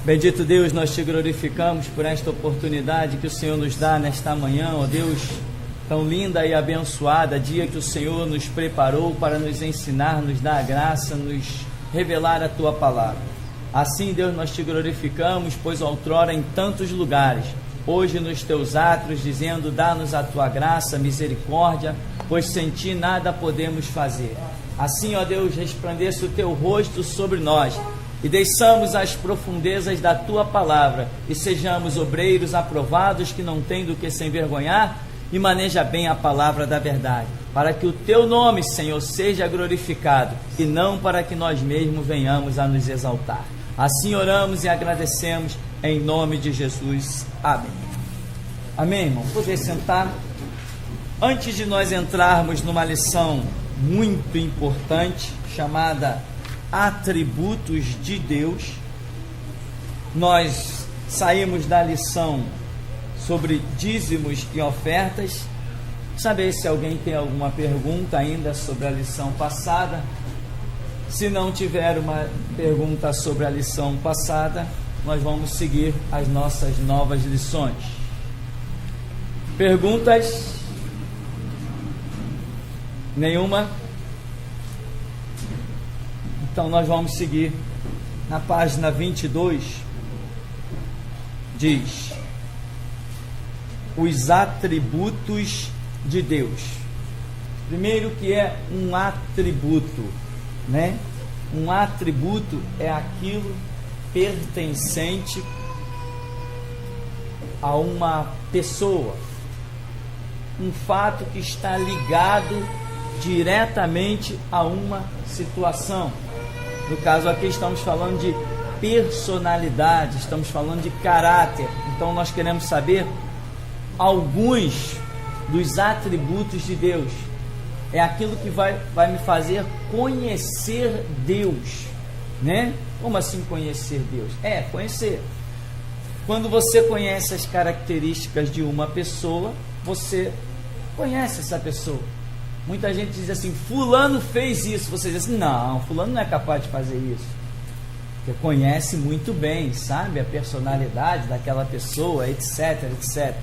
Bendito Deus, nós te glorificamos por esta oportunidade que o Senhor nos dá nesta manhã, ó Deus, tão linda e abençoada, dia que o Senhor nos preparou para nos ensinar, nos dar a graça, nos revelar a Tua palavra. Assim, Deus, nós te glorificamos, pois outrora em tantos lugares, hoje nos Teus atos, dizendo, dá-nos a Tua graça, misericórdia, pois sem Ti nada podemos fazer. Assim, ó Deus, resplandeça o Teu rosto sobre nós, e desçamos às profundezas da Tua palavra, e sejamos obreiros aprovados, que não tem do que se envergonhar, e maneja bem a palavra da verdade, para que o Teu nome, Senhor, seja glorificado, e não para que nós mesmos venhamos a nos exaltar. Assim oramos e agradecemos, em nome de Jesus. Amém. Amém, irmão? Poder sentar. Antes de nós entrarmos numa lição muito importante, chamada Atributos de Deus, nós saímos da lição sobre dízimos e ofertas. Saber se alguém tem alguma pergunta ainda sobre a lição passada. Se não tiver uma pergunta sobre a lição passada, nós vamos seguir as nossas novas lições. Perguntas? Nenhuma? Então nós vamos seguir na página 22, diz: os atributos de Deus. Primeiro, que é um atributo, né? Um atributo é aquilo pertencente a uma pessoa, um fato que está ligado diretamente a uma situação. No caso aqui estamos falando de personalidade, estamos falando de caráter. Então nós queremos saber alguns dos atributos de Deus. É aquilo que vai me fazer conhecer Deus, né? Como assim conhecer Deus? Conhecer. Quando você conhece as características de uma pessoa, você conhece essa pessoa. Muita gente diz assim, fulano fez isso. Você diz assim, não, fulano não é capaz de fazer isso. Porque conhece muito bem, sabe? A personalidade daquela pessoa, etc, etc.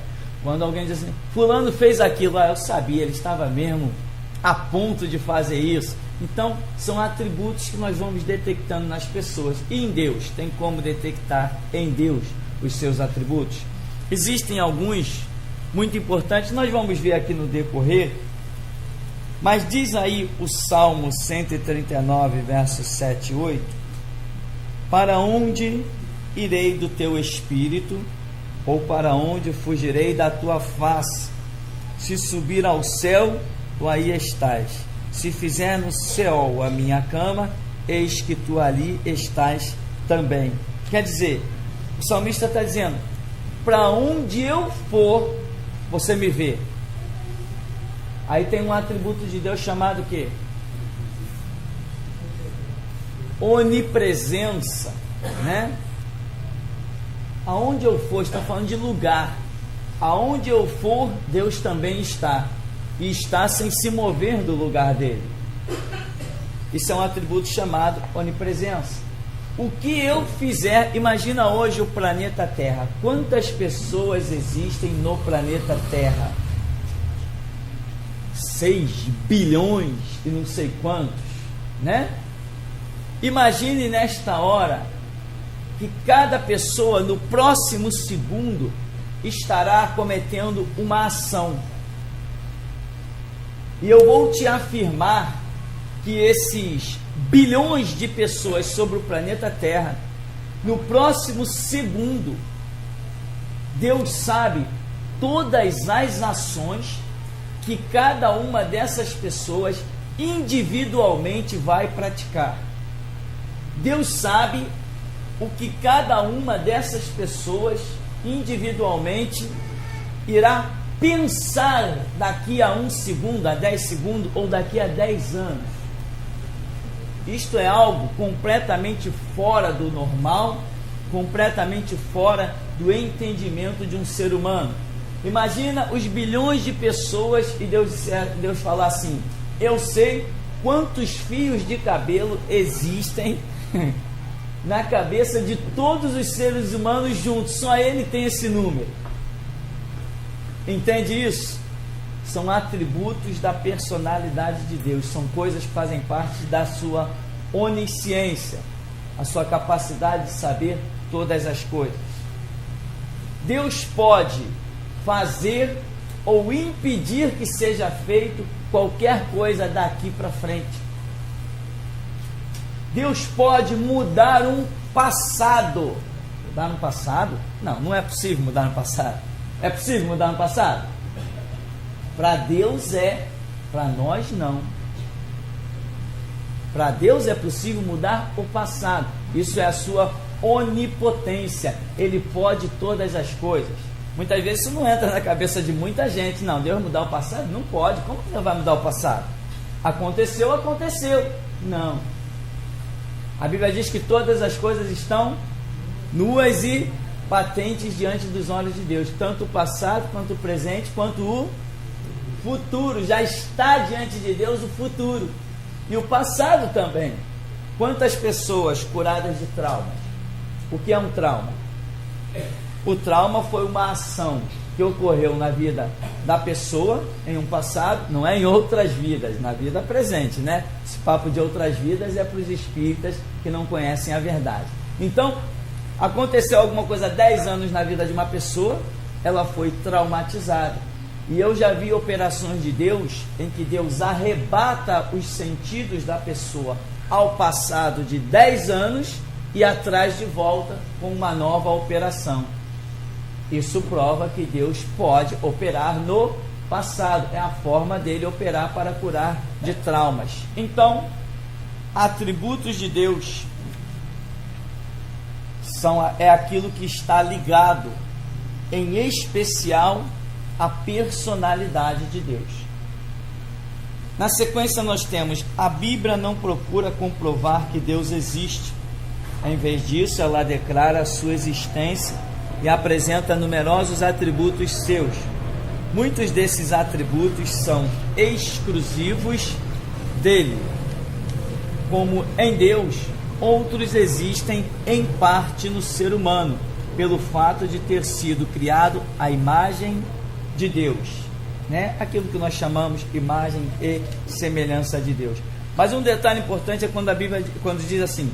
Quando alguém diz assim, fulano fez aquilo, eu sabia, ele estava mesmo a ponto de fazer isso. Então, são atributos que nós vamos detectando nas pessoas. E em Deus, tem como detectar em Deus os seus atributos? Existem alguns muito importantes, nós vamos ver aqui no decorrer. Mas diz aí o Salmo 139, versos 7 e 8: para onde irei do teu espírito, ou para onde fugirei da tua face? Se subir ao céu, tu aí estás. Se fizer no céu a minha cama, eis que tu ali estás também. Quer dizer, o salmista está dizendo, para onde eu for, você me vê. Aí tem um atributo de Deus chamado o quê? Onipresença, né? Aonde eu for, está falando de lugar. Aonde eu for, Deus também está. E está sem se mover do lugar dele. Isso é um atributo chamado onipresença. O que eu fizer, imagina hoje o planeta Terra. Quantas pessoas existem no planeta Terra? 6 bilhões e não sei quantos, né? Imagine nesta hora que cada pessoa no próximo segundo estará cometendo uma ação. E eu vou te afirmar que esses bilhões de pessoas sobre o planeta Terra, no próximo segundo, Deus sabe todas as ações que cada uma dessas pessoas individualmente vai praticar. Deus sabe o que cada uma dessas pessoas individualmente irá pensar daqui a 1 segundo, a 10 segundos ou daqui a 10 anos. Isto é algo completamente fora do normal, completamente fora do entendimento de um ser humano. Imagina os bilhões de pessoas e Deus falar assim, eu sei quantos fios de cabelo existem na cabeça de todos os seres humanos juntos. Só Ele tem esse número. Entende isso? São atributos da personalidade de Deus. São coisas que fazem parte da sua onisciência, a sua capacidade de saber todas as coisas. Deus pode fazer ou impedir que seja feito qualquer coisa daqui para frente. Deus pode mudar um passado. Mudar no passado? Não, não é possível mudar no passado. É possível mudar no passado? Para Deus é, para nós não. Para Deus é possível mudar o passado. Isso é a sua onipotência. Ele pode todas as coisas. Muitas vezes isso não entra na cabeça de muita gente. Não, Deus mudar o passado? Não pode. Como que Deus vai mudar o passado? Aconteceu, aconteceu. Não. A Bíblia diz que todas as coisas estão nuas e patentes diante dos olhos de Deus. Tanto o passado, quanto o presente, quanto o futuro. Já está diante de Deus o futuro. E o passado também. Quantas pessoas curadas de traumas? O que é um trauma? O trauma foi uma ação que ocorreu na vida da pessoa em um passado, não é em outras vidas, na vida presente, né? Esse papo de outras vidas é para os espíritas que não conhecem a verdade. Então, aconteceu alguma coisa há 10 anos na vida de uma pessoa, ela foi traumatizada. E eu já vi operações de Deus em que Deus arrebata os sentidos da pessoa ao passado de 10 anos e atrás de volta com uma nova operação. Isso prova que Deus pode operar no passado. É a forma dele operar para curar de traumas. Então, atributos de Deus é aquilo que está ligado, em especial, à personalidade de Deus. Na sequência nós temos: a Bíblia não procura comprovar que Deus existe. Em vez disso, ela declara a sua existência e apresenta numerosos atributos seus. Muitos desses atributos são exclusivos dele. Como em Deus, outros existem em parte no ser humano, pelo fato de ter sido criado à imagem de Deus, né? Aquilo que nós chamamos imagem e semelhança de Deus. Mas um detalhe importante é quando a Bíblia, quando diz assim: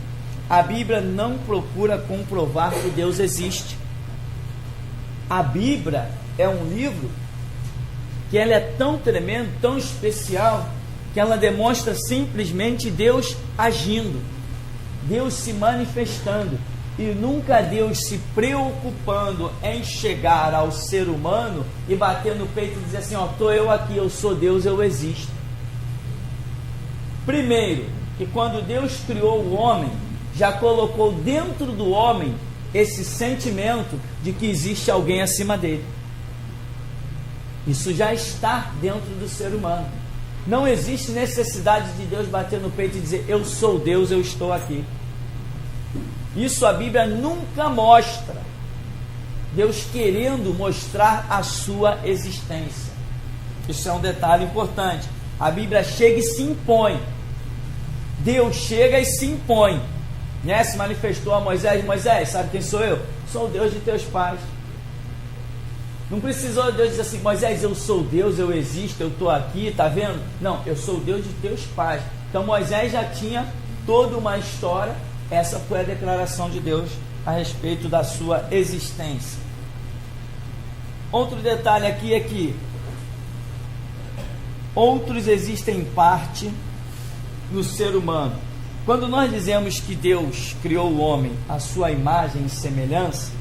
a Bíblia não procura comprovar que Deus existe. A Bíblia é um livro que ela é tão tremendo, tão especial, que ela demonstra simplesmente Deus agindo, Deus se manifestando, e nunca Deus se preocupando em chegar ao ser humano e bater no peito e dizer assim: ó, estou eu aqui, eu sou Deus, eu existo. Primeiro, que quando Deus criou o homem, já colocou dentro do homem esse sentimento de que existe alguém acima dele. Isso já está dentro do ser humano. Não existe necessidade de Deus bater no peito e dizer: eu sou Deus, eu estou aqui. Isso a Bíblia nunca mostra. Deus querendo mostrar a sua existência. Isso é um detalhe importante. A Bíblia chega e se impõe. Deus chega e se impõe, né? Se manifestou a Moisés: Moisés, sabe quem sou eu? Sou o Deus de teus pais. Não precisou Deus dizer assim: Moisés, eu sou Deus, eu existo, eu estou aqui, está vendo? Não, eu sou o Deus de teus pais. Então Moisés já tinha toda uma história. Essa foi a declaração de Deus a respeito da sua existência. Outro detalhe aqui é que outros existem em parte no ser humano. Quando nós dizemos que Deus criou o homem à sua imagem e semelhança,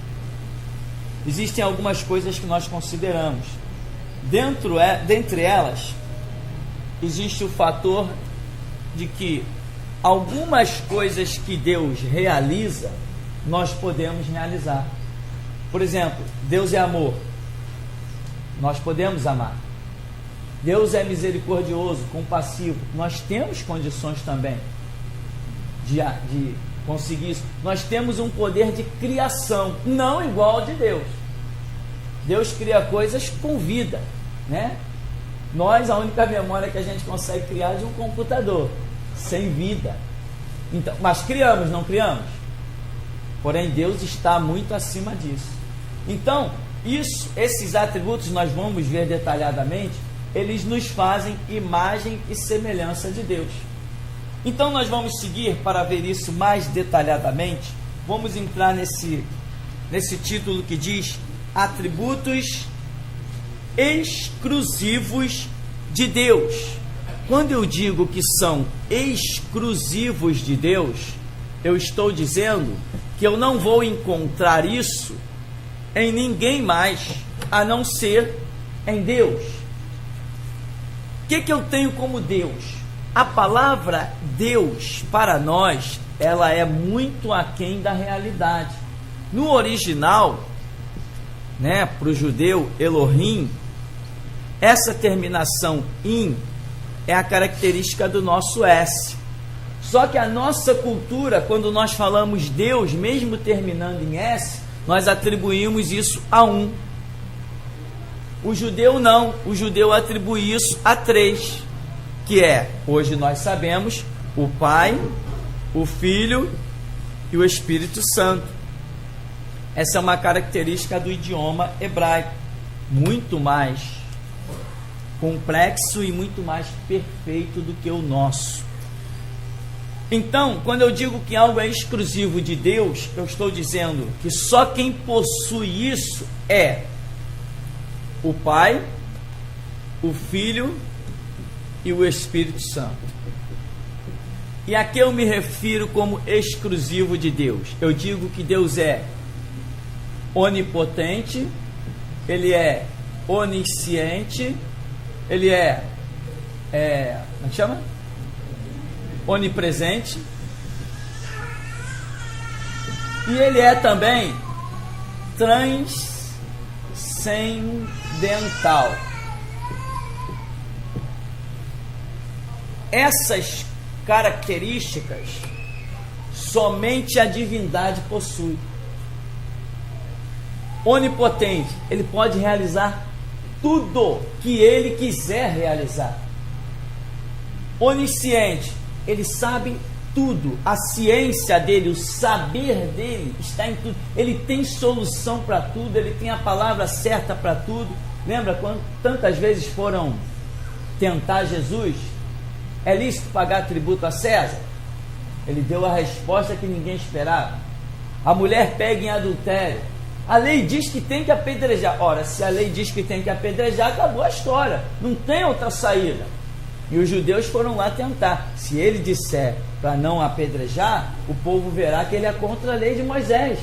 existem algumas coisas que nós consideramos. Dentre elas, existe o fator de que algumas coisas que Deus realiza, nós podemos realizar. Por exemplo, Deus é amor. Nós podemos amar. Deus é misericordioso, compassivo. Nós temos condições também de conseguir isso. Nós temos um poder de criação, não igual ao de Deus. Deus cria coisas com vida, né? Nós, a única memória que a gente consegue criar é de um computador, sem vida. Então, mas criamos, não criamos? Porém, Deus está muito acima disso. Então, esses atributos, nós vamos ver detalhadamente, eles nos fazem imagem e semelhança de Deus. Então, nós vamos seguir para ver isso mais detalhadamente. Vamos entrar nesse título que diz atributos exclusivos de Deus. Quando eu digo que são exclusivos de Deus, eu estou dizendo que eu não vou encontrar isso em ninguém mais, a não ser em Deus. O que eu tenho como Deus? A palavra Deus, para nós, ela é muito aquém da realidade. No original, para o judeu, Elohim, essa terminação in é a característica do nosso S. Só que a nossa cultura, quando nós falamos Deus, mesmo terminando em S, nós atribuímos isso a um. O judeu não, o judeu atribui isso a três, que é, hoje nós sabemos, o Pai, o Filho e o Espírito Santo. Essa é uma característica do idioma hebraico, muito mais complexo e muito mais perfeito do que o nosso. Então, quando eu digo que algo é exclusivo de Deus, eu estou dizendo que só quem possui isso é o Pai, o Filho e o Espírito Santo. E a que eu me refiro como exclusivo de Deus? Eu digo que Deus é onipotente, Ele é onisciente, Ele é como é que chama? Onipresente, e Ele é também transcendental. Essas características somente a divindade possui. Onipotente, Ele pode realizar tudo que Ele quiser realizar. Onisciente, Ele sabe tudo. A ciência dele, o saber dele está em tudo. Ele tem solução para tudo, Ele tem a palavra certa para tudo. Lembra quando tantas vezes foram tentar Jesus? É lícito pagar tributo a César? Ele deu a resposta que ninguém esperava. A mulher pega em adultério. A lei diz que tem que apedrejar. Ora, se a lei diz que tem que apedrejar, acabou a história. Não tem outra saída. E os judeus foram lá tentar. Se ele disser para não apedrejar, o povo verá que ele é contra a lei de Moisés.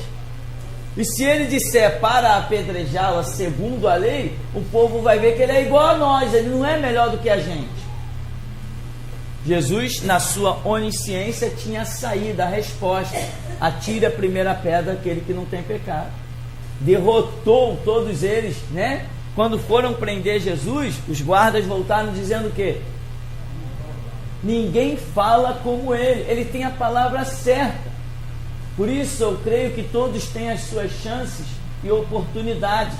E se ele disser para apedrejá-la segundo a lei, o povo vai ver que ele é igual a nós, ele não é melhor do que a gente. Jesus, na sua onisciência, tinha saído a resposta: atire a primeira pedra aquele que não tem pecado. Derrotou todos eles, Quando foram prender Jesus, os guardas voltaram dizendo o quê? Ninguém fala como ele tem a palavra certa. Por isso eu creio que todos têm as suas chances e oportunidades.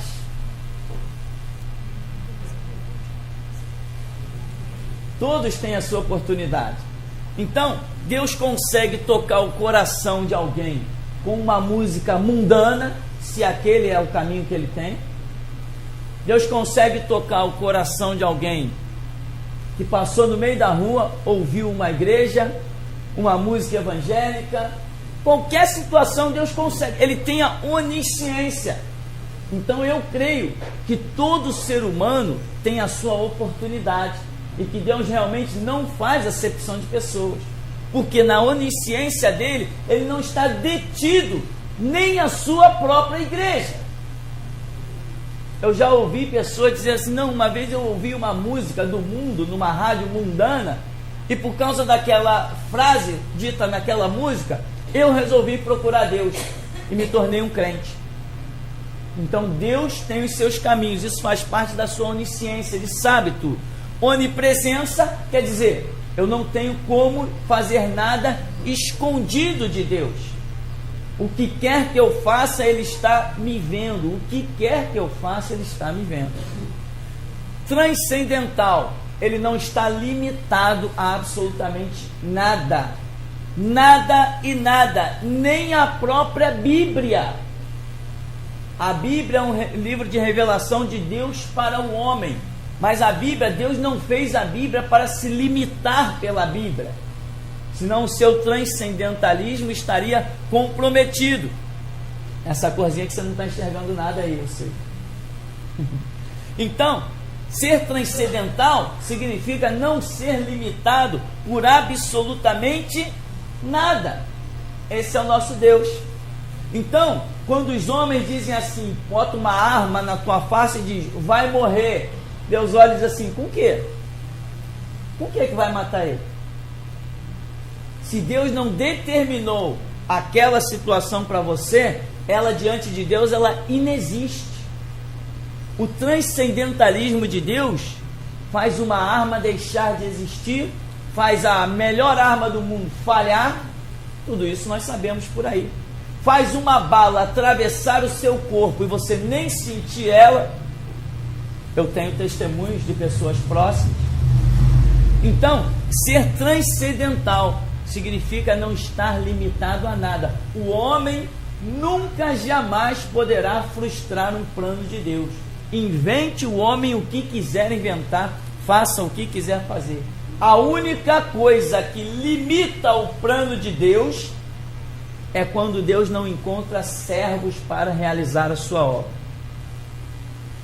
Todos têm a sua oportunidade. Então, Deus consegue tocar o coração de alguém com uma música mundana, se aquele é o caminho que Ele tem. Deus consegue tocar o coração de alguém que passou no meio da rua, ouviu uma igreja, uma música evangélica. Qualquer situação Deus consegue. Ele tem a onisciência. Então eu creio que todo ser humano tem a sua oportunidade e que Deus realmente não faz acepção de pessoas, porque na onisciência dele, Ele não está detido nem a sua própria igreja. Eu já ouvi pessoas dizer assim: não, uma vez eu ouvi uma música do mundo numa rádio mundana, e por causa daquela frase dita naquela música, eu resolvi procurar Deus e me tornei um crente. Então Deus tem os seus caminhos, isso faz parte da sua onisciência, Ele sabe tudo. Onipresença quer dizer, eu não tenho como fazer nada escondido de Deus. O que quer que eu faça, Ele está me vendo. O que quer que eu faça, Ele está me vendo. Transcendental, Ele não está limitado a absolutamente nada. Nada e nada, nem a própria Bíblia. A Bíblia é um livro de revelação de Deus para o homem. Mas a Bíblia, Deus não fez a Bíblia para se limitar pela Bíblia. Senão o seu transcendentalismo estaria comprometido. Essa corzinha que você não está enxergando nada aí, eu sei. Então, ser transcendental significa não ser limitado por absolutamente nada. Esse é o nosso Deus. Então, quando os homens dizem assim, bota uma arma na tua face e diz, vai morrer, Deus olha e diz assim, com o quê? Com o que vai matar ele? Se Deus não determinou aquela situação para você, ela diante de Deus, ela inexiste. O transcendentalismo de Deus faz uma arma deixar de existir, faz a melhor arma do mundo falhar, tudo isso nós sabemos por aí. Faz uma bala atravessar o seu corpo e você nem sentir ela. Eu tenho testemunhos de pessoas próximas. Então, ser transcendental significa não estar limitado a nada. O homem nunca jamais poderá frustrar um plano de Deus. Invente o homem o que quiser inventar, faça o que quiser fazer. A única coisa que limita o plano de Deus é quando Deus não encontra servos para realizar a sua obra.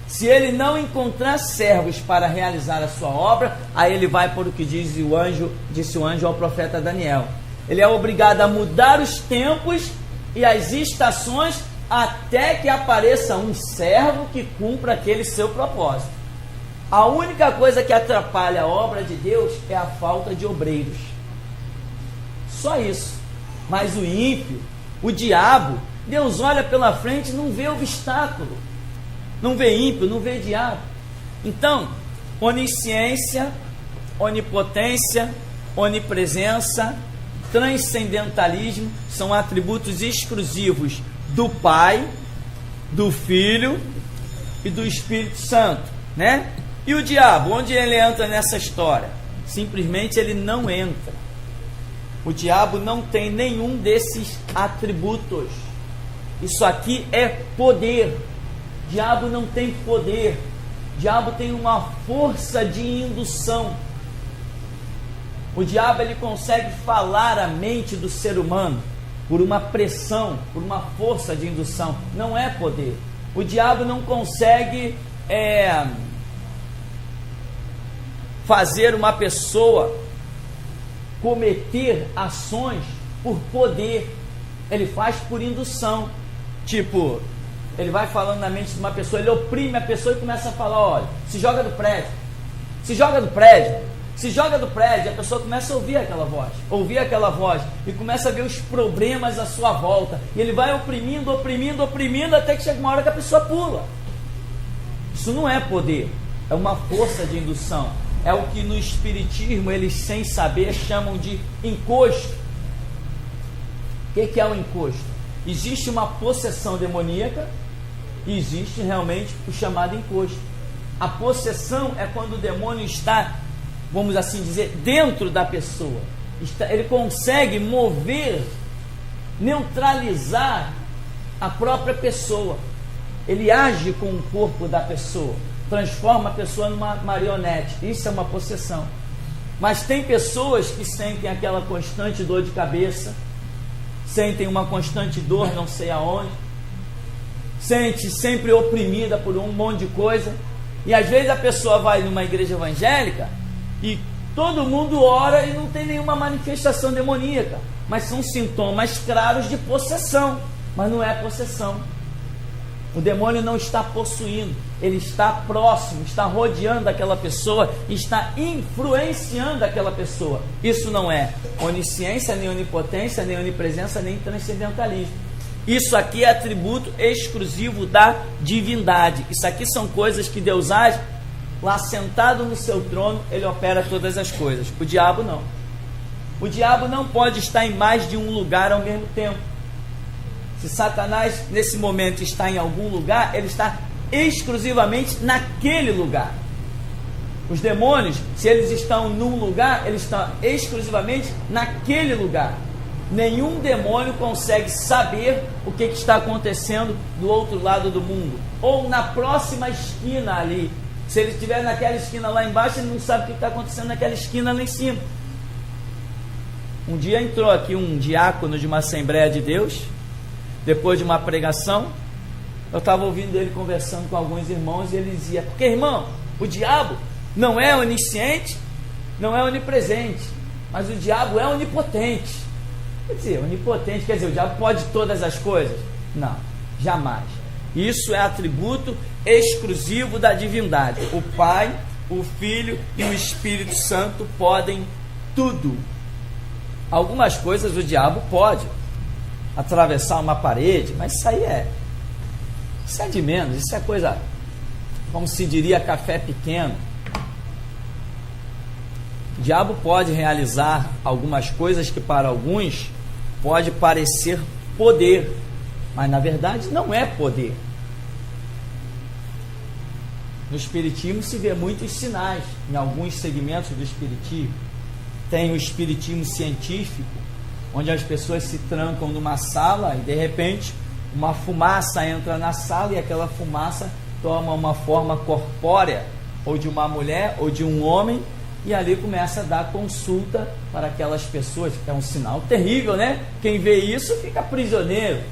Se ele não encontrar servos para realizar a sua obra, aí ele vai por o que disse o anjo ao profeta Daniel. Ele é obrigado a mudar os tempos e as estações até que apareça um servo que cumpra aquele seu propósito. A única coisa que atrapalha a obra de Deus é a falta de obreiros. Só isso. Mas o ímpio, o diabo, Deus olha pela frente e não vê obstáculo. Não vê ímpio, não vê diabo. Então, onisciência, onipotência, onipresença, transcendentalismo são atributos exclusivos do Pai, do Filho e do Espírito Santo, né? E o diabo, onde ele entra nessa história? Simplesmente ele não entra. O diabo não tem nenhum desses atributos. Isso aqui é poder. O diabo não tem poder. O diabo tem uma força de indução. O diabo ele consegue falar a mente do ser humano por uma pressão, por uma força de indução. Não é poder. O diabo não consegue fazer uma pessoa cometer ações por poder. Ele faz por indução. Tipo, ele vai falando na mente de uma pessoa, ele oprime a pessoa e começa a falar, olha, se joga do prédio, se joga do prédio, se joga do prédio. A pessoa começa a ouvir aquela voz e começa a ver os problemas à sua volta, e ele vai oprimindo, até que chega uma hora que a pessoa pula. Isso não é poder, é uma força de indução. É o que no espiritismo eles, sem saber, chamam de encosto. O que é o encosto? Existe uma possessão demoníaca e existe realmente o chamado encosto. A possessão é quando o demônio está, vamos assim dizer, dentro da pessoa. Ele consegue mover, neutralizar a própria pessoa. Ele age com o corpo da pessoa, transforma a pessoa numa marionete. Isso é uma possessão. Mas tem pessoas que sentem aquela constante dor de cabeça, sentem uma constante dor não sei aonde, sente sempre oprimida por um monte de coisa, e às vezes a pessoa vai numa igreja evangélica e todo mundo ora e não tem nenhuma manifestação demoníaca, mas são sintomas claros de possessão. Mas não é possessão. O demônio não está possuindo, ele está próximo, está rodeando aquela pessoa, está influenciando aquela pessoa. Isso não é onisciência, nem onipotência, nem onipresença, nem transcendentalismo. Isso aqui é atributo exclusivo da divindade. Isso aqui são coisas que Deus age, lá sentado no seu trono, ele opera todas as coisas. O diabo não. O diabo não pode estar em mais de um lugar ao mesmo tempo. Se Satanás nesse momento está em algum lugar, ele está exclusivamente naquele lugar. Os demônios, se eles estão num lugar, eles estão exclusivamente naquele lugar. Nenhum demônio consegue saber o que está acontecendo do outro lado do mundo, ou na próxima esquina ali. Se ele estiver naquela esquina lá embaixo, ele não sabe o que está acontecendo naquela esquina lá em cima. Um dia entrou aqui um diácono de uma Assembleia de Deus, depois de uma pregação. Eu estava ouvindo ele conversando com alguns irmãos, e ele dizia: porque, irmão, o diabo não é onisciente, não é onipresente, mas o diabo é onipotente. Quer dizer, onipotente, quer dizer, o diabo pode todas as coisas? Não, jamais. Isso é atributo exclusivo da divindade. O Pai, o Filho e o Espírito Santo podem tudo. Algumas coisas o diabo pode, atravessar uma parede, mas isso é de menos, isso é coisa, como se diria, café pequeno. O diabo pode realizar algumas coisas que para alguns pode parecer poder, mas na verdade não é poder. No Espiritismo se vê muitos sinais, em alguns segmentos do Espiritismo. Tem o Espiritismo científico, onde as pessoas se trancam numa sala e de repente uma fumaça entra na sala e aquela fumaça toma uma forma corpórea, ou de uma mulher ou de um homem, e ali começa a dar consulta para aquelas pessoas. É um sinal terrível, né? Quem vê isso fica prisioneiro,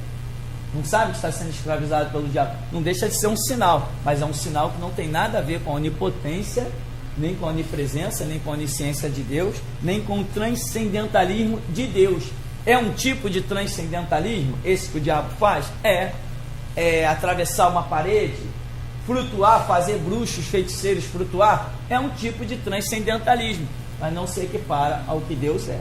não sabe que está sendo escravizado pelo diabo. Não deixa de ser um sinal, mas é um sinal que não tem nada a ver com a onipotência, nem com a onipresença, nem com a onisciência de Deus, nem com o transcendentalismo de Deus. É um tipo de transcendentalismo esse que o diabo faz? É atravessar uma parede, flutuar, fazer bruxos, feiticeiros flutuar? É um tipo de transcendentalismo, mas não se equipara ao que Deus é.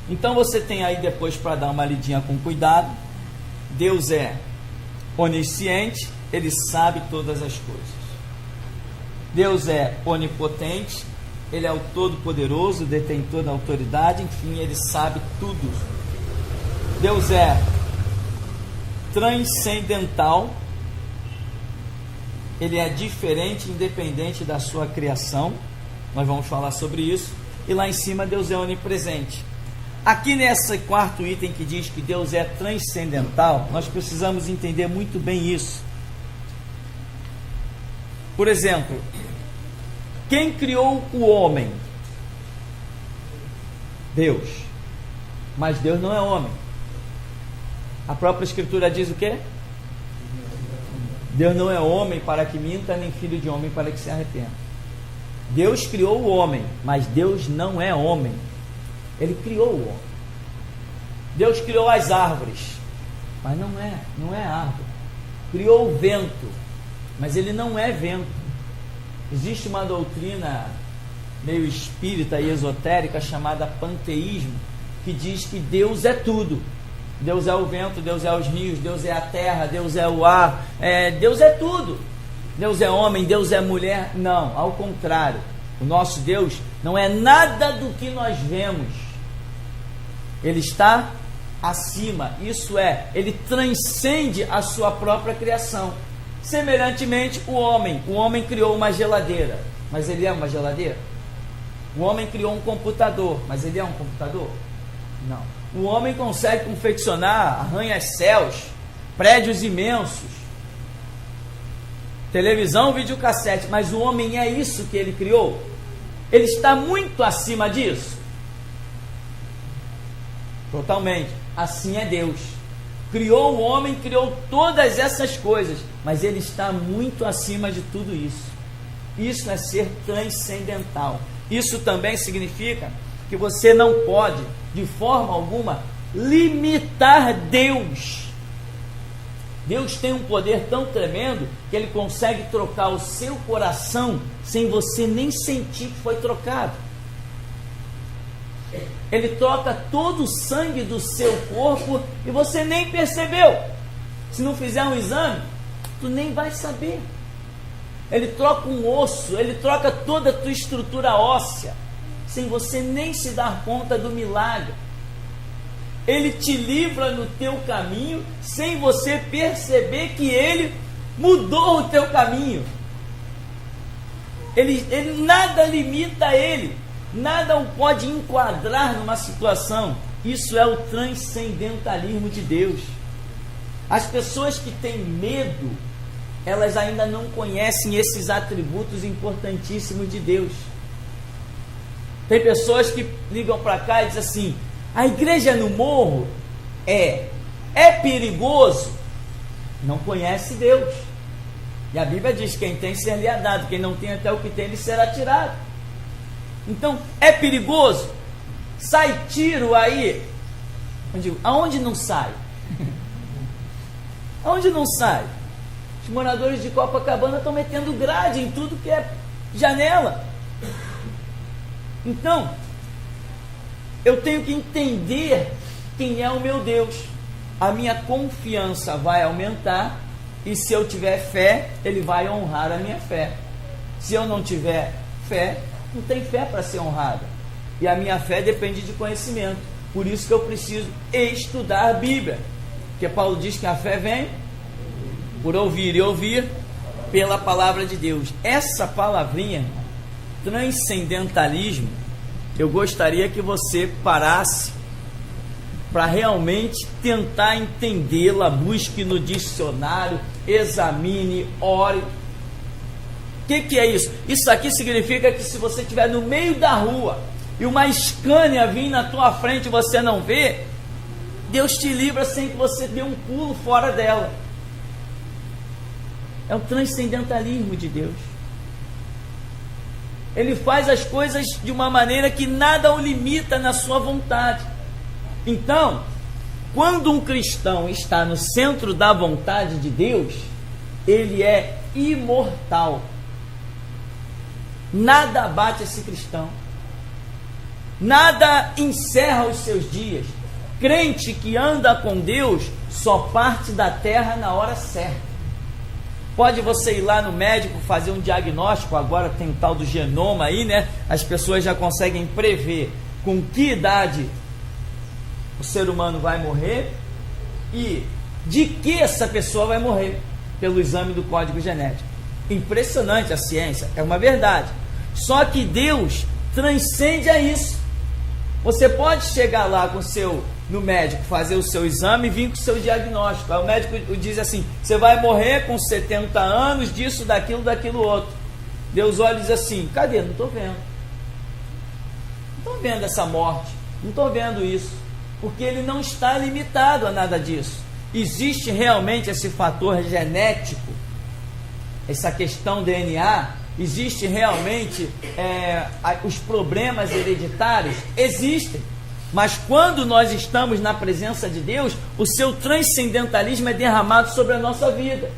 Então você tem aí depois, para dar uma lidinha com cuidado, Deus é onisciente, Ele sabe todas as coisas. Deus é onipotente, Ele é o Todo-Poderoso, detém toda a autoridade, enfim, Ele sabe tudo. Deus é transcendental, Ele é diferente, independente da sua criação. Nós vamos falar sobre isso. E lá em cima, Deus é onipresente. Aqui nesse quarto item que diz que Deus é transcendental, nós precisamos entender muito bem isso. Por exemplo, quem criou o homem? Deus. Mas Deus não é homem. A própria Escritura diz o quê? Deus não é homem para que minta, nem filho de homem para que se arrependa. Deus criou o homem, mas Deus não é homem. Ele criou o homem. Deus criou as árvores, mas não é árvore. Criou o vento, mas ele não é vento. Existe uma doutrina meio espírita e esotérica chamada panteísmo, que diz que Deus é tudo. Deus é o vento, Deus é os rios, Deus é a terra, Deus é o ar, Deus é tudo. Deus é homem, Deus é mulher. Não, ao contrário. O nosso Deus não é nada do que nós vemos. Ele está acima, isso é, ele transcende a sua própria criação. Semelhantemente, o homem criou uma geladeira, mas ele é uma geladeira? O homem criou um computador, mas ele é um computador? Não. O homem consegue confeccionar arranha-céus, prédios imensos, televisão, videocassete, mas o homem é isso que ele criou? Ele está muito acima disso? Totalmente. Assim é Deus. Criou o homem, criou todas essas coisas, mas ele está muito acima de tudo isso. Isso é ser transcendental. Isso também significa que você não pode, de forma alguma, limitar Deus. Deus tem um poder tão tremendo que Ele consegue trocar o seu coração sem você nem sentir que foi trocado. Ele troca todo o sangue do seu corpo e você nem percebeu. Se não fizer um exame, tu nem vai saber. Ele troca um osso, ele troca toda a tua estrutura óssea, sem você nem se dar conta do milagre. Ele te livra no teu caminho, sem você perceber que ele mudou o teu caminho. Ele nada limita ele. nada o pode enquadrar numa situação. Isso é o transcendentalismo de Deus. As pessoas que têm medo, elas ainda não conhecem esses atributos importantíssimos de Deus. Tem pessoas que ligam para cá e dizem assim: a igreja no morro é perigoso. Não conhece Deus. E a Bíblia diz: quem tem ser-lhe é dado, quem não tem até o que tem lhe será tirado. Então, é perigoso? Sai tiro aí. Eu digo, aonde não sai? Aonde não sai? Os moradores de Copacabana estão metendo grade em tudo que é janela. Então, eu tenho que entender quem é o meu Deus. A minha confiança vai aumentar, e se eu tiver fé, Ele vai honrar a minha fé. Se eu não tiver fé, não tem fé para ser honrada. E a minha fé depende de conhecimento. Por isso que eu preciso estudar a Bíblia. Porque Paulo diz que a fé vem por ouvir, e ouvir pela palavra de Deus. Essa palavrinha, transcendentalismo, eu gostaria que você parasse para realmente tentar entendê-la. Busque no dicionário, examine, ore. O que é isso? Isso aqui significa que se você estiver no meio da rua e uma Scania vir na tua frente e você não vê, Deus te livra sem que você dê um pulo fora dela. É o transcendentalismo de Deus. Ele faz as coisas de uma maneira que nada o limita na sua vontade. Então, quando um cristão está no centro da vontade de Deus, ele é imortal. Nada abate esse cristão. Nada encerra os seus dias. Crente que anda com Deus só parte da terra na hora certa. Pode você ir lá no médico fazer um diagnóstico, agora tem o tal do genoma aí, né? As pessoas já conseguem prever com que idade o ser humano vai morrer e de que essa pessoa vai morrer pelo exame do código genético. Impressionante a ciência, é uma verdade. Só que Deus transcende a isso. Você pode chegar lá com no médico, fazer o seu exame e vir com o seu diagnóstico. Aí o médico diz assim: você vai morrer com 70 anos, disso, daquilo outro. Deus olha e diz assim: cadê? Não estou vendo. Não estou vendo essa morte. Não estou vendo isso. Porque Ele não está limitado a nada disso. Existe realmente esse fator genético, essa questão DNA. Existe realmente os problemas hereditários? Existem. Mas quando nós estamos na presença de Deus, o seu transcendentalismo é derramado sobre a nossa vida.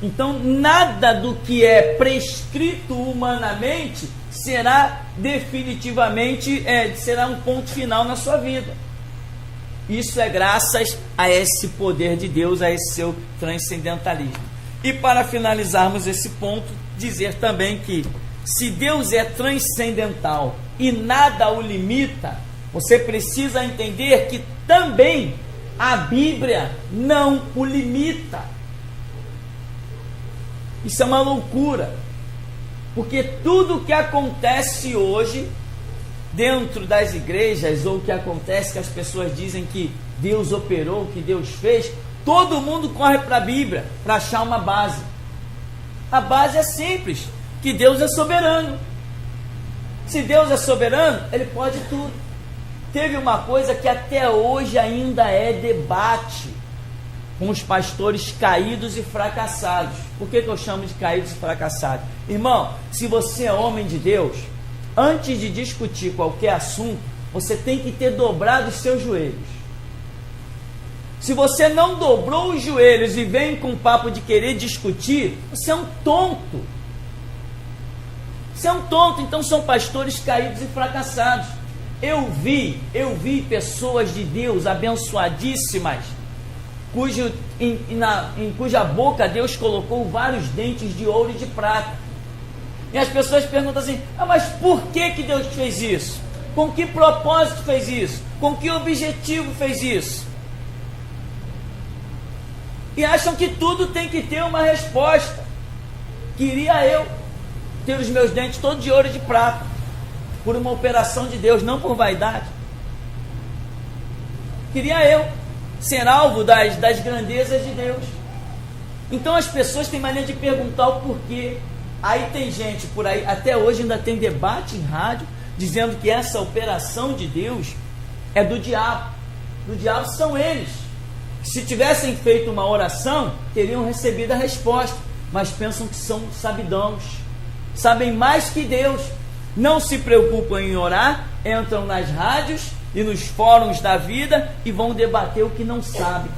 Então, nada do que é prescrito humanamente será definitivamente, será um ponto final na sua vida. Isso é graças a esse poder de Deus, a esse seu transcendentalismo. E para finalizarmos esse ponto, dizer também que se Deus é transcendental e nada o limita, você precisa entender que também a Bíblia não o limita. Isso é uma loucura, porque tudo que acontece hoje dentro das igrejas, ou que acontece que as pessoas dizem que Deus operou, que Deus fez, todo mundo corre para a Bíblia para achar uma base. A base é simples, que Deus é soberano. Se Deus é soberano, Ele pode tudo. Teve uma coisa que até hoje ainda é debate com os pastores caídos e fracassados. Por que eu chamo de caídos e fracassados? Irmão, se você é homem de Deus, antes de discutir qualquer assunto, você tem que ter dobrado os seus joelhos. Se você não dobrou os joelhos e vem com o papo de querer discutir, você é um tonto. Você é um tonto. Então são pastores caídos e fracassados. Eu vi pessoas de Deus abençoadíssimas, em cuja boca Deus colocou vários dentes de ouro e de prata. E as pessoas perguntam assim: mas por que Deus fez isso? Com que propósito fez isso? Com que objetivo fez isso? E acham que tudo tem que ter uma resposta. Queria eu ter os meus dentes todos de ouro e de prata, por uma operação de Deus, não por vaidade. Queria eu ser alvo das grandezas de Deus. Então as pessoas têm mania de perguntar o porquê. Aí tem gente por aí, até hoje ainda tem debate em rádio, dizendo que essa operação de Deus é do diabo. Do diabo são eles. Se tivessem feito uma oração, teriam recebido a resposta, mas pensam que são sabidãos, sabem mais que Deus, não se preocupam em orar, entram nas rádios e nos fóruns da vida e vão debater o que não sabem.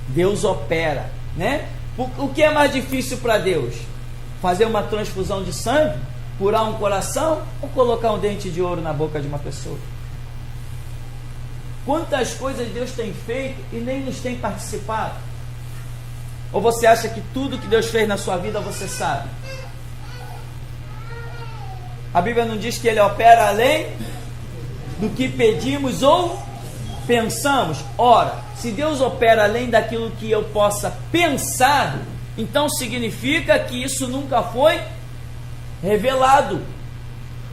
Deus opera, né? O que é mais difícil para Deus? Fazer uma transfusão de sangue, curar um coração ou colocar um dente de ouro na boca de uma pessoa? Quantas coisas Deus tem feito e nem nos tem participado? Ou você acha que tudo que Deus fez na sua vida você sabe? A Bíblia não diz que Ele opera além do que pedimos ou pensamos? Ora, se Deus opera além daquilo que eu possa pensar, então significa que isso nunca foi revelado.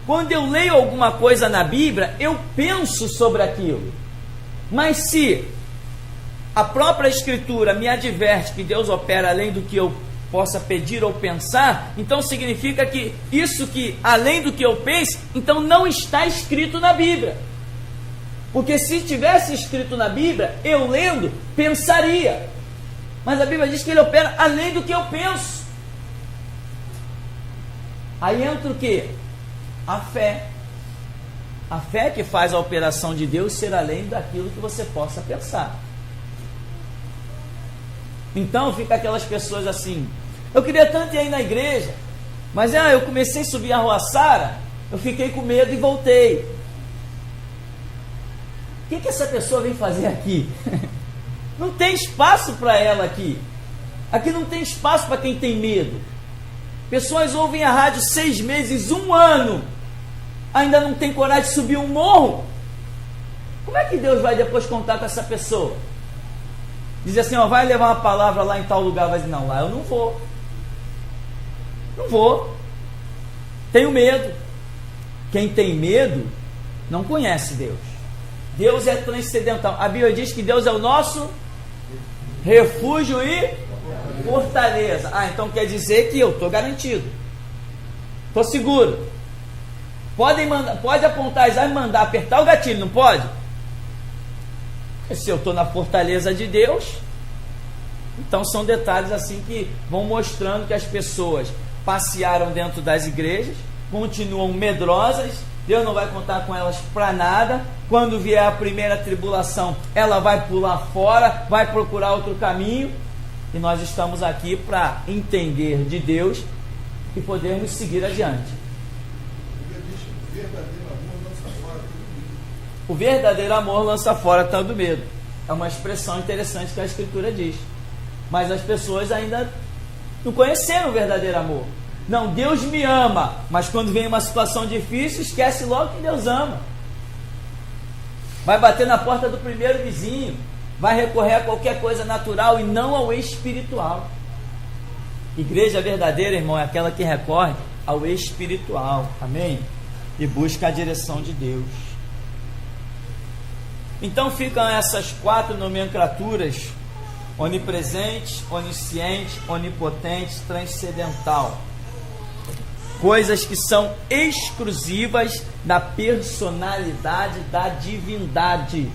Quando eu leio alguma coisa na Bíblia, eu penso sobre aquilo. Mas se a própria Escritura me adverte que Deus opera além do que eu possa pedir ou pensar, então significa que isso que além do que eu pense, então não está escrito na Bíblia. Porque se tivesse escrito na Bíblia, eu lendo, pensaria. Mas a Bíblia diz que Ele opera além do que eu penso. Aí entra o quê? A fé. A fé que faz a operação de Deus ser além daquilo que você possa pensar. Então fica aquelas pessoas assim: eu queria tanto ir aí na igreja, mas eu comecei a subir a Rua Sara, eu fiquei com medo e voltei. O que essa pessoa vem fazer aqui? Não tem espaço para ela aqui. Aqui não tem espaço para quem tem medo. Pessoas ouvem a rádio 6 meses, 1 ano, ainda não tem coragem de subir um morro. Como é que Deus vai depois contar com essa pessoa? Diz assim, vai levar uma palavra lá em tal lugar, vai dizer, não, lá eu não vou. Não vou. Tenho medo. Quem tem medo não conhece Deus. Deus é transcendental. A Bíblia diz que Deus é o nosso refúgio e fortaleza. Então quer dizer que eu estou garantido. Estou seguro. Pode apontar e mandar apertar o gatilho, não pode? Se eu estou na fortaleza de Deus, então são detalhes assim que vão mostrando que as pessoas passearam dentro das igrejas, continuam medrosas, Deus não vai contar com elas para nada. Quando vier a primeira tribulação, ela vai pular fora, vai procurar outro caminho, e nós estamos aqui para entender de Deus e podermos seguir adiante. O verdadeiro amor lança fora todo medo. É uma expressão interessante que a Escritura diz. Mas as pessoas ainda não conheceram o verdadeiro amor. Não, Deus me ama, mas quando vem uma situação difícil, esquece logo que Deus ama. Vai bater na porta do primeiro vizinho, vai recorrer a qualquer coisa natural e não ao espiritual. Igreja verdadeira, irmão, é aquela que recorre ao espiritual, amém? E busca a direção de Deus. Então ficam essas 4 nomenclaturas: onipresente, onisciente, onipotente, transcendental. Coisas que são exclusivas da personalidade da divindade.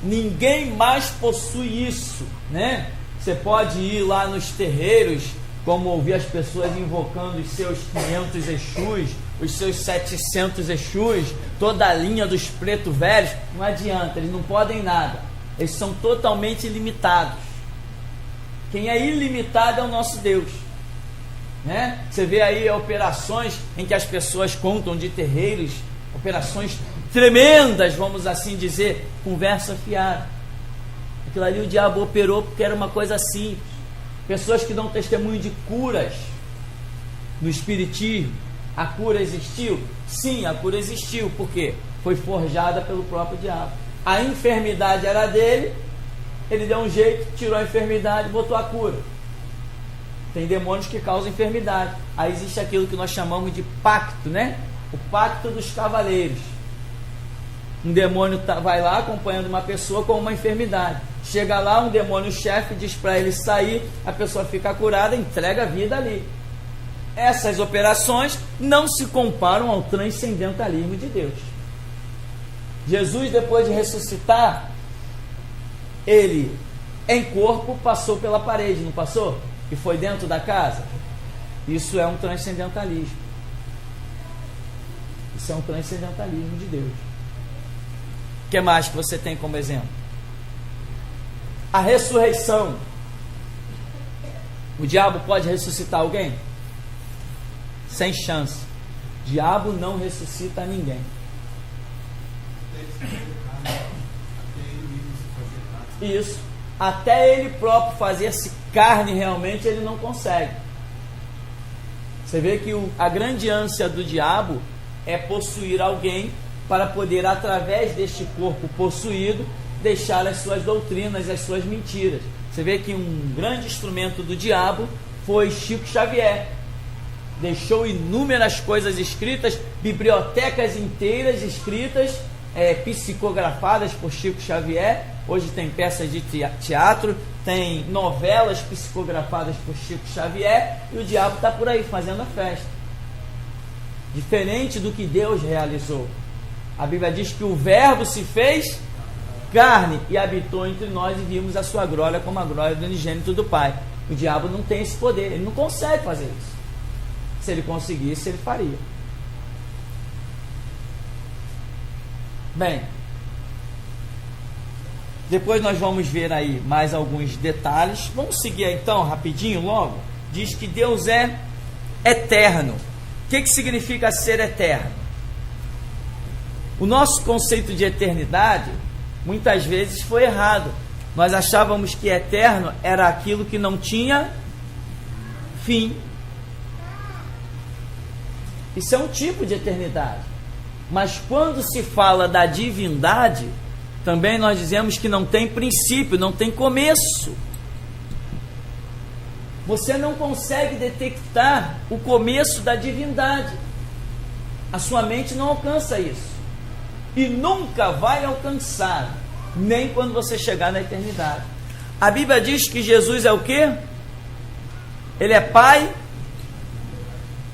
Ninguém mais possui isso, né? Você pode ir lá nos terreiros, como ouvir as pessoas invocando os seus 500 Exus, os seus 700 Exus, toda a linha dos pretos velhos. Não adianta, eles não podem nada. Eles são totalmente ilimitados. Quem é ilimitado é o nosso Deus, né? Você vê aí operações em que as pessoas contam de terreiros, operações tremendas, vamos assim dizer, conversa fiada. Aquilo ali o diabo operou porque era uma coisa simples. Pessoas que dão testemunho de curas no espiritismo. A cura existiu? Sim, a cura existiu. Por quê? Foi forjada pelo próprio diabo. A enfermidade era dele, ele deu um jeito, tirou a enfermidade e botou a cura. Tem demônios que causam enfermidade. Aí existe aquilo que nós chamamos de pacto, né? O pacto dos cavaleiros. Um demônio vai lá acompanhando uma pessoa com uma enfermidade. Chega lá, um demônio-chefe diz para ele sair, a pessoa fica curada, entrega a vida ali. Essas operações não se comparam ao transcendentalismo de Deus. Jesus, depois de ressuscitar, ele, em corpo, passou pela parede, não passou? E foi dentro da casa? Isso é um transcendentalismo. Isso é um transcendentalismo de Deus. O que mais que você tem como exemplo? A ressurreição. O diabo pode ressuscitar alguém? Sem chance. O diabo não ressuscita ninguém. Isso. Até ele próprio fazer-se carne, realmente ele não consegue. Você vê que a grande ânsia do diabo é possuir alguém para poder, através deste corpo possuído, deixar as suas doutrinas, as suas mentiras. Você vê que um grande instrumento do diabo foi Chico Xavier. Deixou inúmeras coisas escritas, bibliotecas inteiras escritas, psicografadas por Chico Xavier. Hoje tem peças de teatro, tem novelas psicografadas por Chico Xavier, e o diabo está por aí fazendo a festa. Diferente do que Deus realizou. A Bíblia diz que o Verbo se fez carne e habitou entre nós, e vimos a sua glória como a glória do unigênito do Pai. O diabo não tem esse poder, ele não consegue fazer isso. Se ele conseguisse, ele faria. Bem, depois nós vamos ver aí mais alguns detalhes. Vamos seguir então rapidinho logo. Diz que Deus é eterno. O que significa ser eterno? O nosso conceito de eternidade muitas vezes foi errado. Nós achávamos que eterno era aquilo que não tinha fim. Isso é um tipo de eternidade. Mas quando se fala da divindade, também nós dizemos que não tem princípio, não tem começo. Você não consegue detectar o começo da divindade. A sua mente não alcança isso. E nunca vai alcançar, nem quando você chegar na eternidade. A Bíblia diz que Jesus é o quê? Ele é Pai.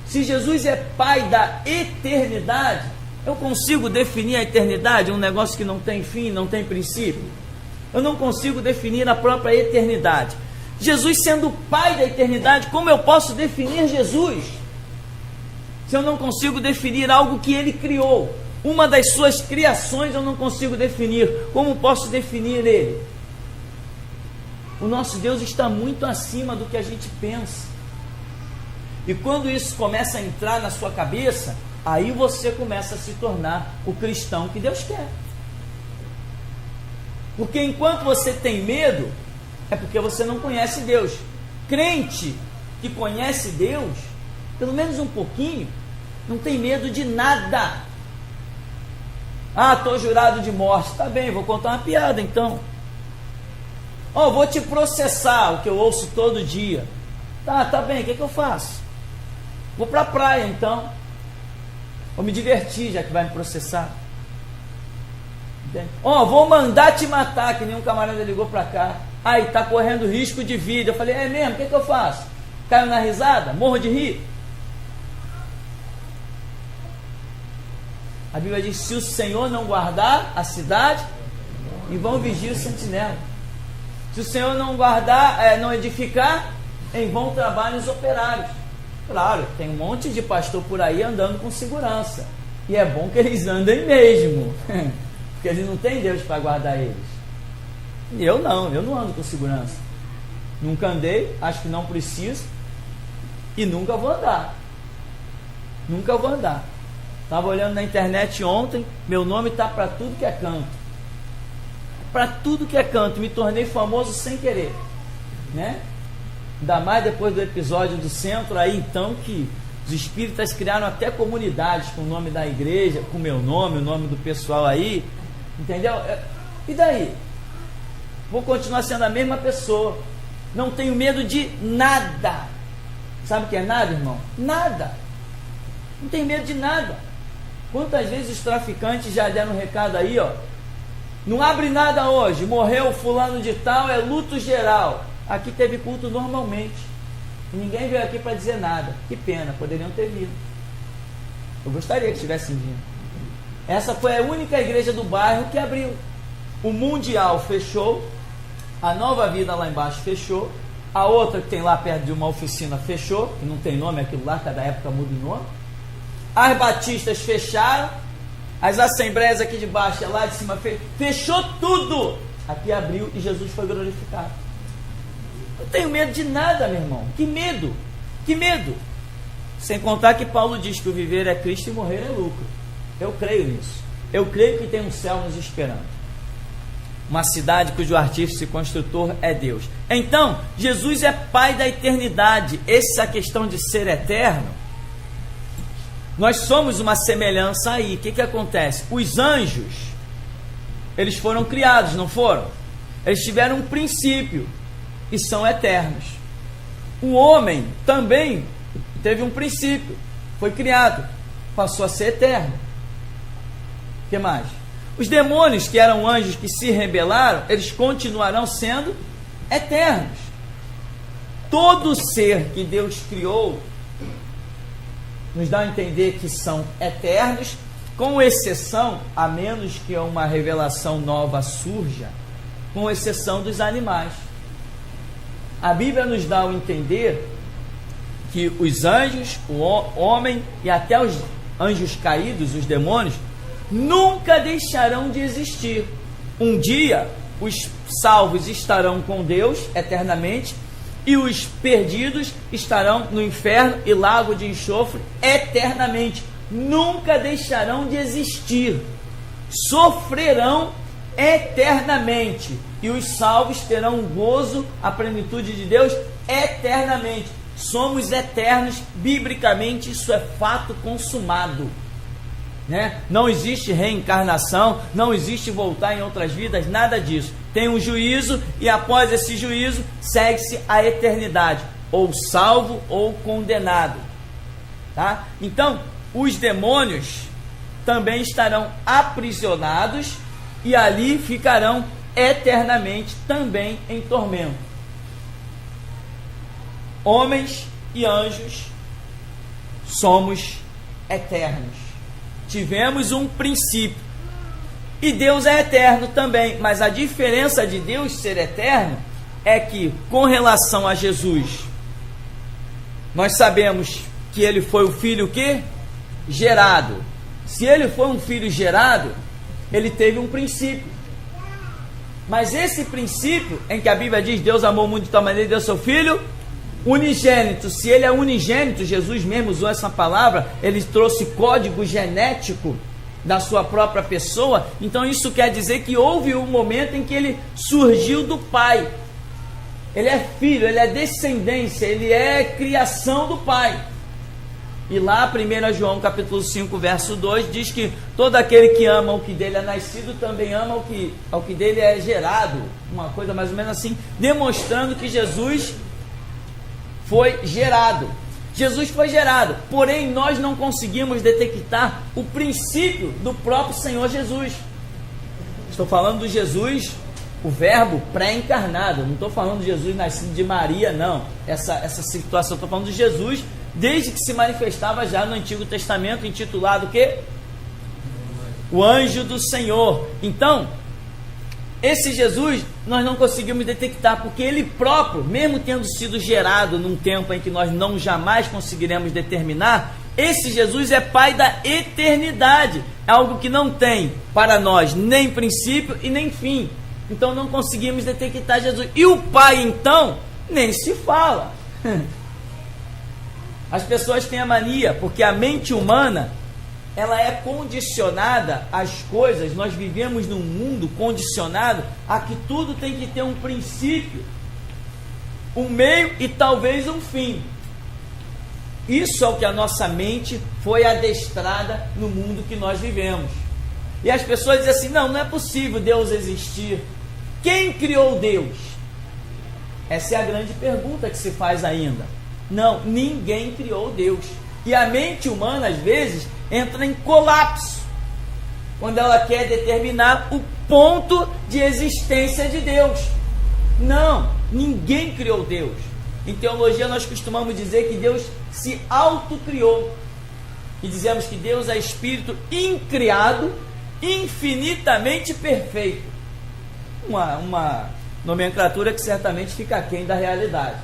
Se Jesus é Pai da eternidade, eu consigo definir a eternidade, um negócio que não tem fim, não tem princípio? Eu não consigo definir a própria eternidade. Jesus sendo Pai da eternidade, como eu posso definir Jesus? Se eu não consigo definir algo que Ele criou, uma das suas criações eu não consigo definir, como posso definir Ele? O nosso Deus está muito acima do que a gente pensa. E quando isso começa a entrar na sua cabeça, aí você começa a se tornar o cristão que Deus quer. Porque enquanto você tem medo, é porque você não conhece Deus. Crente que conhece Deus, pelo menos um pouquinho, não tem medo de nada. Ah, estou jurado de morte. Tá bem, vou contar uma piada então. Vou te processar, o que eu ouço todo dia. Tá bem, o que eu faço? Vou para a praia então. Vou me divertir, já que vai me processar. Vou mandar te matar, que nenhum camarada ligou para cá. Aí, está correndo risco de vida. Eu falei, é mesmo? O que eu faço? Caio na risada? Morro de rir? A Bíblia diz, se o Senhor não guardar a cidade, em vão vigia o sentinela. Se o Senhor não guardar, não edificar, em vão trabalham os operários. Claro, tem um monte de pastor por aí andando com segurança. E é bom que eles andem mesmo. Porque eles não têm Deus para guardar eles. E eu não ando com segurança. Nunca andei, acho que não preciso. E nunca vou andar. Nunca vou andar. Estava olhando na internet ontem, meu nome está para tudo que é canto. Para tudo que é canto. Me tornei famoso sem querer. Né? Ainda mais depois do episódio do centro, aí então que os espíritas criaram até comunidades com o nome da igreja, com o meu nome, o nome do pessoal aí, entendeu? E daí? Vou continuar sendo a mesma pessoa, não tenho medo de nada, Sabe o que é nada, irmão? Nada. Não tem medo de nada. Quantas vezes os traficantes já deram um recado aí, ó? Não abre nada hoje, morreu fulano de tal, é luto geral. Aqui teve culto normalmente. E ninguém veio aqui para dizer nada. Que pena, poderiam ter vindo. Eu gostaria que tivessem vindo. Essa foi a única igreja do bairro que abriu. O Mundial fechou, a Nova Vida lá embaixo fechou, a outra que tem lá perto de uma oficina fechou, que não tem nome aquilo lá, cada época muda o nome. As batistas fecharam, as assembleias aqui de baixo e lá de cima fechou tudo. Aqui abriu e Jesus foi glorificado. Não tenho medo de nada, meu irmão. Que medo, que medo. Sem contar que Paulo diz que o viver é Cristo e morrer é lucro. Eu creio nisso. Eu creio que tem um céu nos esperando. Uma cidade cujo artífice e construtor é Deus. Então, Jesus é Pai da eternidade. Essa questão de ser eterno, nós somos uma semelhança aí. O que acontece? Os anjos, eles foram criados, não foram? Eles tiveram um princípio e são eternos. O homem também teve um princípio, foi criado, passou a ser eterno. O que mais? Os demônios, que eram anjos que se rebelaram, eles continuarão sendo eternos. Todo ser que Deus criou nos dá a entender que são eternos, com exceção, a menos que uma revelação nova surja, com exceção dos animais. A Bíblia nos dá a entender que os anjos, o homem e até os anjos caídos, os demônios, nunca deixarão de existir. Um dia, os salvos estarão com Deus eternamente e os perdidos estarão no inferno e lago de enxofre eternamente. Nunca deixarão de existir. Sofrerão eternamente. E os salvos terão gozo, a plenitude de Deus eternamente. Somos eternos, biblicamente isso é fato consumado. Né? Não existe reencarnação, não existe voltar em outras vidas, nada disso. Tem um juízo e após esse juízo segue-se a eternidade, ou salvo ou condenado. Tá? Então, os demônios também estarão aprisionados e ali ficarão eternamente também em tormento. Homens e anjos somos eternos. Tivemos um princípio. E Deus é eterno também. Mas a diferença de Deus ser eterno é que, com relação a Jesus, nós sabemos que ele foi o filho que? Gerado. Se ele foi um filho gerado, ele teve um princípio. Mas esse princípio, em que a Bíblia diz, Deus amou o mundo de tal maneira e deu seu filho unigênito. Se ele é unigênito, Jesus mesmo usou essa palavra, ele trouxe código genético da sua própria pessoa. Então isso quer dizer que houve um momento em que ele surgiu do Pai. Ele é filho, ele é descendência, ele é criação do Pai. E lá 1 João capítulo 5 verso 2 diz que todo aquele que ama o que dele é nascido também ama o que dele é gerado. Uma coisa mais ou menos assim, demonstrando que Jesus foi gerado. Jesus foi gerado, porém nós não conseguimos detectar o princípio do próprio Senhor Jesus. Estou falando do Jesus, o verbo pré-encarnado. Não estou falando de Jesus nascido de Maria, não. Essa situação, estou falando de Jesus desde que se manifestava já no Antigo Testamento, intitulado o quê? O anjo do Senhor. Então, esse Jesus nós não conseguimos detectar, porque ele próprio, mesmo tendo sido gerado num tempo em que nós não jamais conseguiremos determinar, esse Jesus é Pai da eternidade, algo que não tem para nós nem princípio e nem fim. Então não conseguimos detectar Jesus. E o Pai então, nem se fala. As pessoas têm a mania, porque a mente humana ela é condicionada às coisas. Nós vivemos num mundo condicionado a que tudo tem que ter um princípio, um meio e talvez um fim. Isso é o que a nossa mente foi adestrada no mundo que nós vivemos. E as pessoas dizem assim, não é possível Deus existir. Quem criou Deus? Essa é a grande pergunta que se faz ainda. Não, ninguém criou Deus. E a mente humana, às vezes, entra em colapso quando ela quer determinar o ponto de existência de Deus. Não, ninguém criou Deus. Em teologia nós costumamos dizer que Deus se autocriou. E dizemos que Deus é espírito incriado, infinitamente perfeito. Uma nomenclatura que certamente fica aquém da realidade,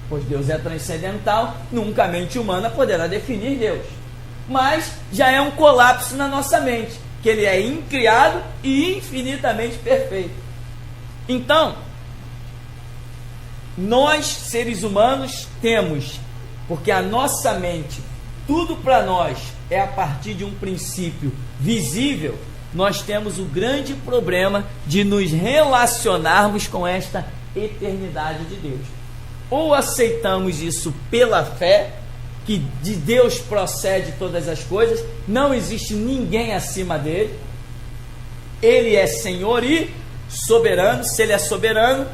pois Deus é transcendental, nunca a mente humana poderá definir Deus. Mas já é um colapso na nossa mente, que ele é incriado e infinitamente perfeito. Então, nós, seres humanos, temos, porque a nossa mente, tudo para nós é a partir de um princípio visível, nós temos o grande problema de nos relacionarmos com esta eternidade de Deus. Ou aceitamos isso pela fé, que de Deus procede todas as coisas, não existe ninguém acima dele, ele é Senhor e soberano. Se ele é soberano,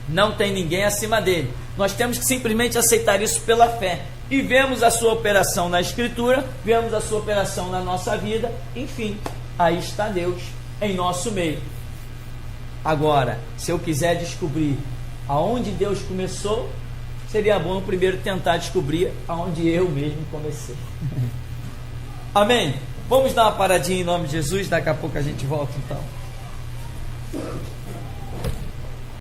não tem ninguém acima dele. Nós temos que simplesmente aceitar isso pela fé, e vemos a sua operação na Escritura, vemos a sua operação na nossa vida, enfim, aí está Deus em nosso meio. Agora, se eu quiser descobrir aonde Deus começou, seria bom primeiro tentar descobrir aonde eu mesmo comecei. Amém? Vamos dar uma paradinha em nome de Jesus, daqui a pouco a gente volta então.